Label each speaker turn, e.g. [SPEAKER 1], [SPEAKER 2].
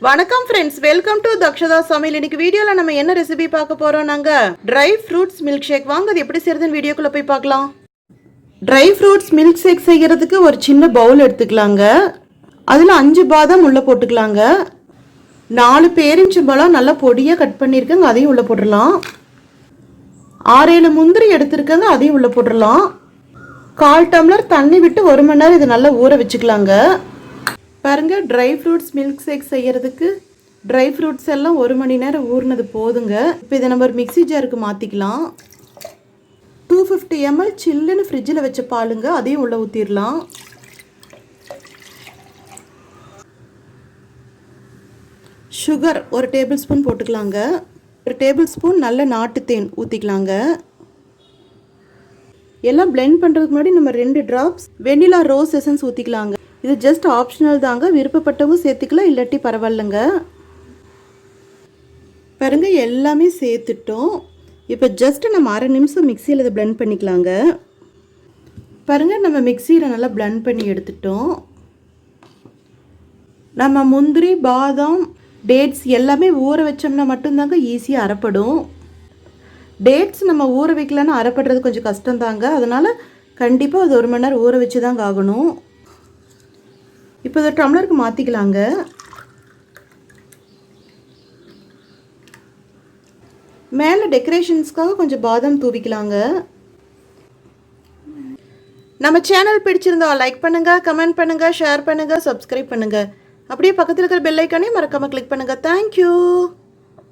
[SPEAKER 1] வணக்கம் friends, welcome to தக்ஷதாSamayal. இன்னைக்கு வீடியோவில் நம்ம என்ன ரெசிபி பார்க்க போகிறோம்? நாங்கள் ட்ரை ஃப்ரூட்ஸ் மில்க் ஷேக். வாங்க அது எப்படி செய்யறதுன்னு வீடியோக்குள்ளே போய் பார்க்கலாம். ட்ரை ஃப்ரூட்ஸ் மில்க் ஷேக் செய்கிறதுக்கு ஒரு சின்ன பவுல் எடுத்துக்கலாங்க. அதில் 5 பாதாம் உள்ளே போட்டுக்கலாங்க. 4 பேரிச்சம்பழம் நல்லா பொடியாக கட் பண்ணியிருக்கேங்க, அதையும் உள்ளே போட்டுடலாம். 6-7 முந்திரி எடுத்துருக்கேங்க, அதையும் உள்ளே போட்டுடலாம். 1/4 டம்ளர் தண்ணி விட்டு 1 மணி நேரம் இது நல்லா ஊற வச்சுக்கலாங்க. பாருங்க, ட்ரை ஃப்ரூட்ஸ் மில்க் ஷேக் செய்யறதுக்கு ட்ரை ஃப்ரூட்ஸ் எல்லாம் 1 மணி நேரம் ஊறினது போதுங்க. இப்போ இதை நம்ம ஒரு மிக்ஸி ஜாருக்கு மாற்றிக்கலாம். 250 ml சில்லுன்னு ஃப்ரிட்ஜில் வச்ச பாலுங்க, அதையும் உள்ளே ஊற்றிடலாம். சுகர் 1 டேபிள் ஸ்பூன் போட்டுக்கலாங்க. 1 டேபிள் ஸ்பூன் நல்ல நாட்டு தேன் ஊற்றிக்கலாங்க. எல்லாம் பிளெண்ட் பண்ணுறதுக்கு முன்னாடி நம்ம 2 ட்ராப்ஸ் வெனிலா ரோஸ் எசன்ஸ் ஊற்றிக்கலாங்க. இது ஜஸ்ட் ஆப்ஷனல் தாங்க, விருப்பப்பட்டவங்க சேர்த்துக்கலாம், இல்லாட்டி பரவாயில்லைங்க. பாருங்க, எல்லாமே சேர்த்துட்டோம். இப்போ ஜஸ்ட் நம்ம 1/2 நிமிஷம் மிக்சியில் இதை பிளெண்ட் பண்ணிக்கலாங்க. பாருங்க, நம்ம மிக்சியில் நல்லா பிளெண்ட் பண்ணி எடுத்துட்டோம். நம்ம முந்திரி, பாதாம், டேட்ஸ் எல்லாமே ஊற வச்சோம்னா மட்டும்தாங்க ஈஸியாக அரைப்படும். டேட்ஸ் நம்ம ஊற வைக்கலன்னா அரைப்படுறது கொஞ்சம் கஷ்டம்தாங்க. அதனால் கண்டிப்பாக அது 1 மணி நேரம் ஊற வச்சு தாங்க ஆகணும். இப்போ இதை டம்ளருக்கு மாற்றிக்கலாங்க. மேலே டெக்கரேஷன்ஸ்க்காக கொஞ்சம் பாதாம் தூவிக்கலாங்க. நம்ம சேனல் பிடிச்சிருந்தா லைக் பண்ணுங்கள், கமெண்ட் பண்ணுங்கள், ஷேர் பண்ணுங்கள், சப்ஸ்கிரைப் பண்ணுங்கள். அப்படியே பக்கத்தில் இருக்கிற பெல் ஐக்கானே மறக்காமல் கிளிக் பண்ணுங்கள். தேங்க்யூ.